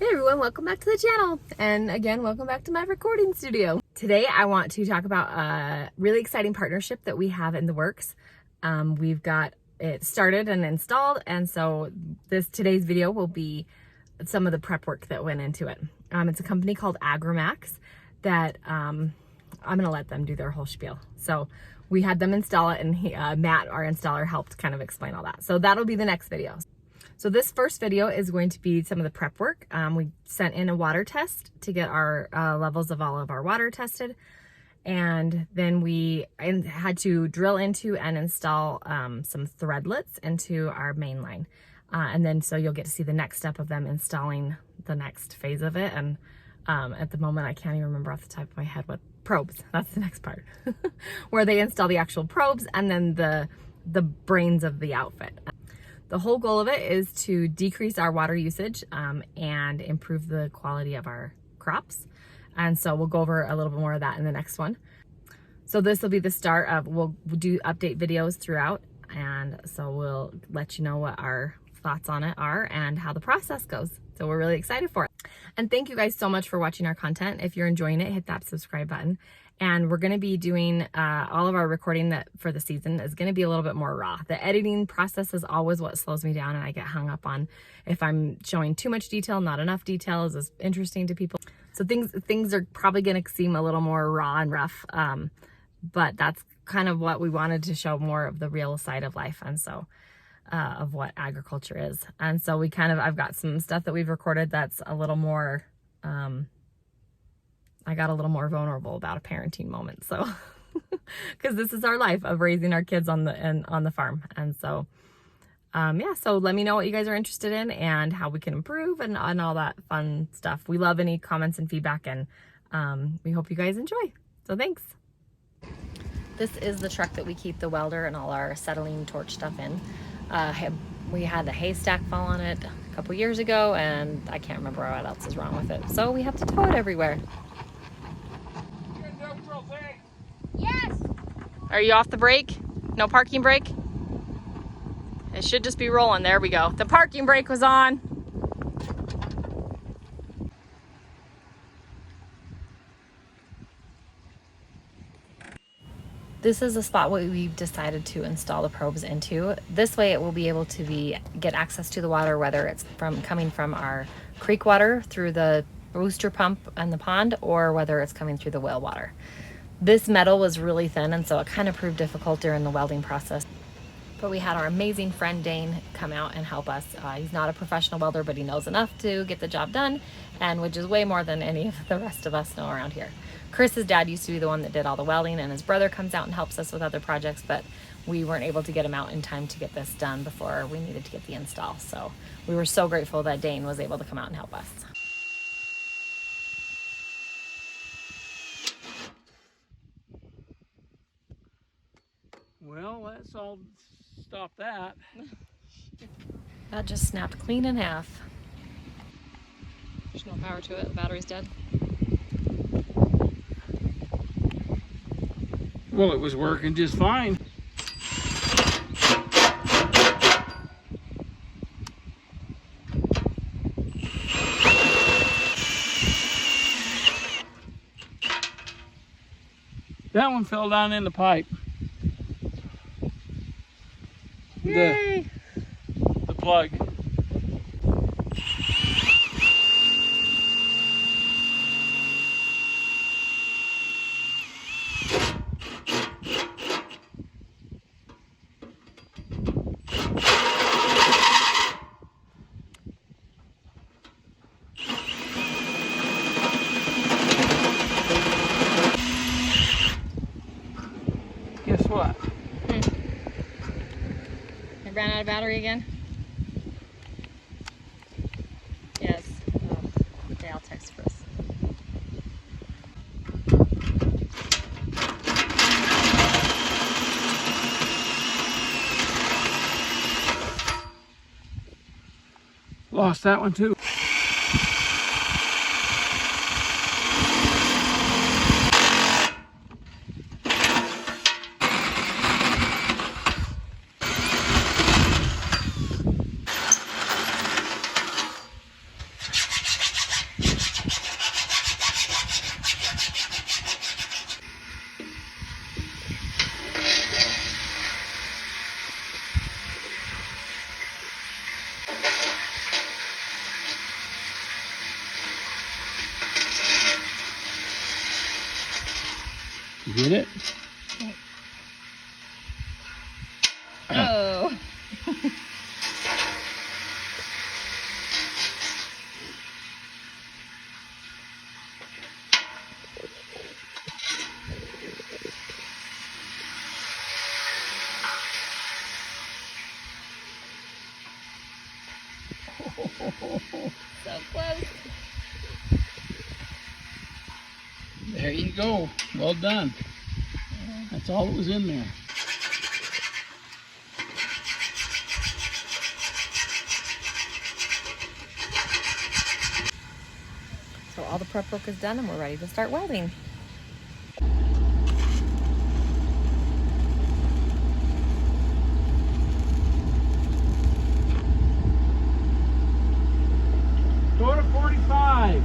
Hey everyone, welcome back to the channel. And again, welcome back to my recording studio. Today I want to talk about a really exciting partnership that we have in the works. We've got it started and installed, and so today's video will be some of the prep work that went into it. It's a company called Agrimaxx that I'm gonna let them do their whole spiel. So we had them install it, and Matt, our installer, helped kind of explain all that. So that'll be the next video. So this first video is going to be some of the prep work. We sent in a water test to get our levels of all of our water tested. And then we had to drill into and install some threadlets into our main line. And then so you'll get to see the next step of them installing the next phase of it. And at the moment, I can't even remember off the top of my head what probes. That's the next part. Where they install the actual probes and then the brains of the outfit. The whole goal of it is to decrease our water usage and improve the quality of our crops. And so we'll go over a little bit more of that in the next one. So this will be the start of, we'll do update videos throughout. And so we'll let you know what our thoughts on it are and how the process goes. So we're really excited for it. And thank you guys so much for watching our content. If you're enjoying it, hit that subscribe button. And we're going to be doing all of our recording that for the season is going to be a little bit more raw. The editing process is always what slows me down, and I get hung up on if I'm showing too much detail, not enough detail is interesting to people. So things are probably going to seem a little more raw and rough, but that's kind of what we wanted to show, more of the real side of life, and so of what agriculture is. And so I've got some stuff that we've recorded that's a little more I got a little more vulnerable about a parenting moment. So, because this is our life of raising our kids on the farm. And so, yeah, so let me know what you guys are interested in and how we can improve and all that fun stuff. We love any comments and feedback, and we hope you guys enjoy. So thanks. This is the truck that we keep the welder and all our acetylene torch stuff in. We had a haystack fall on it a couple years ago, and I can't remember what else is wrong with it. So we have to tow it everywhere. Yes. Are you off the brake? No parking brake? It should just be rolling. There we go. The parking brake was on. This is the spot where we've decided to install the probes into. This way it will be able to get access to the water, whether it's coming from our creek water through the booster pump and the pond, or whether it's coming through the well water. This metal was really thin, and so it kind of proved difficult during the welding process. But we had our amazing friend Dane come out and help us. He's not a professional welder, but he knows enough to get the job done, and which is way more than any of the rest of us know around here. Chris's dad used to be the one that did all the welding, and his brother comes out and helps us with other projects, but we weren't able to get him out in time to get this done before we needed to get the install. So we were so grateful that Dane was able to come out and help us. Well, let's all stop that. That just snapped clean in half. There's no power to it, the battery's dead. Well, it was working just fine. That one fell down in the pipe. Yay! The plug. Guess what? It ran out of battery again? Yes. Oh, okay, I'll text Chris. Lost that one too. You get it? Oh. So close. There you go. Well done. That's all that was in there. So all the prep work is done and we're ready to start welding. Go to 45.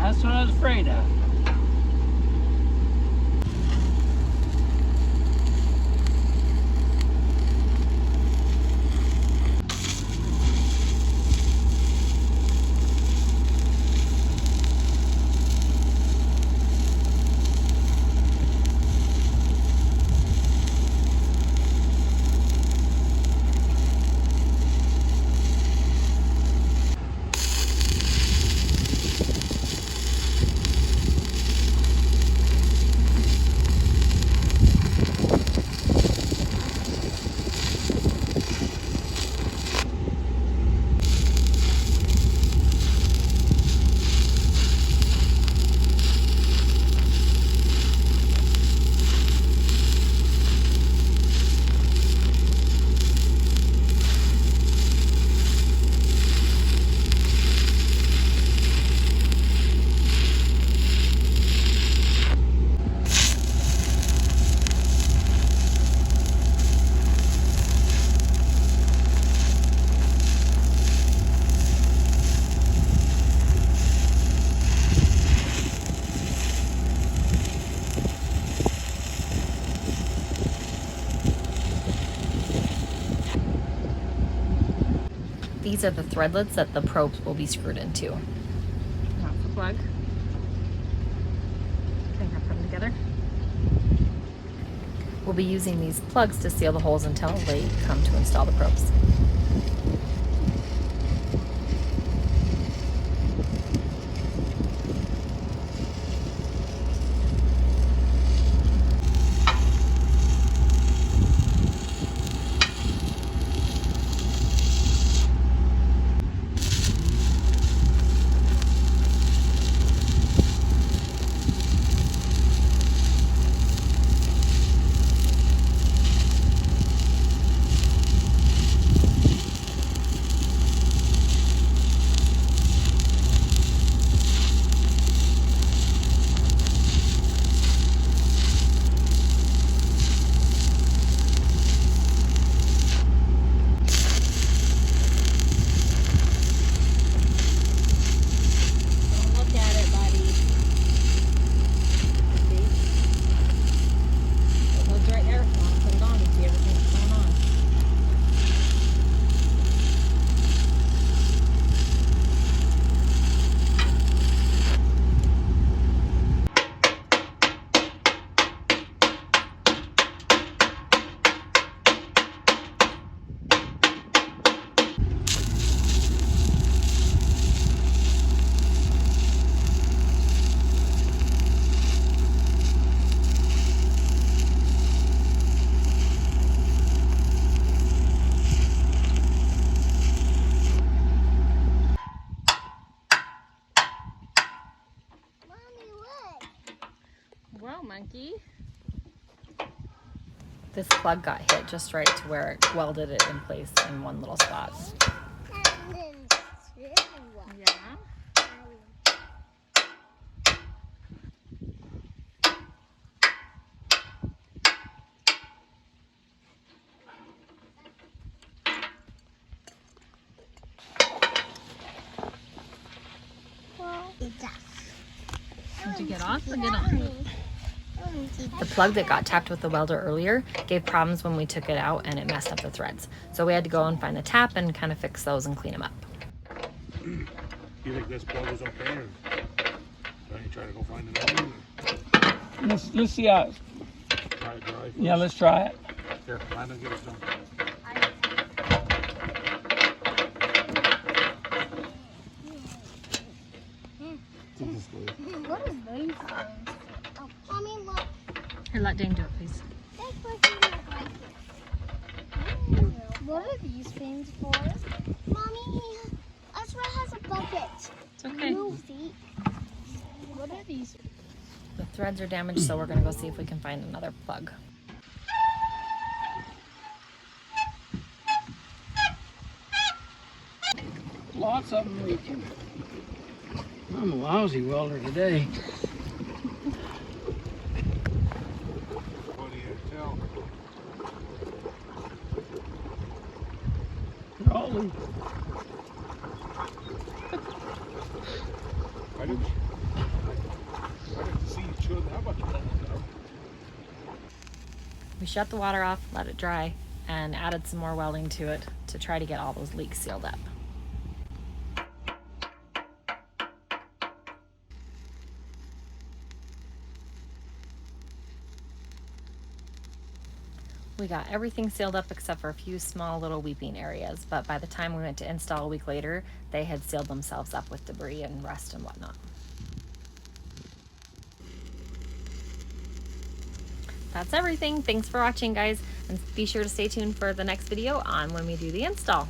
That's what I was afraid of. These are the threadlets that the probes will be screwed into. That's the plug. I think I put them together. We'll be using these plugs to seal the holes until they come to install the probes. Well, monkey. This plug got hit just right to where it welded it in place in one little spot. Yeah. Did you get off or get on? The plug that got tapped with the welder earlier gave problems when we took it out and it messed up the threads. So we had to go and find the tap and kind of fix those and clean them up. You think this plug is okay, or are you trying to go find another one? Let's see how. Try it dry first? Yeah, let's try it. Here, Landon, give us some. What is these things? Oh, Mommy, look. Here, let Dane do it, please. That's what you look like. What are these things for? Mommy, Ezra has a bucket. It's okay. No feet. What are these? The threads are damaged, so we're gonna go see if we can find another plug. Lots of them leaking. I'm a lousy welder today. What do you tell? They're all leaking. I didn't see you chew that much bubble gum. We shut the water off, let it dry, and added some more welding to it to try to get all those leaks sealed up. We got everything sealed up except for a few small little weeping areas, but by the time we went to install a week later, they had sealed themselves up with debris and rust and whatnot. That's everything. Thanks for watching, guys, and be sure to stay tuned for the next video on when we do the install.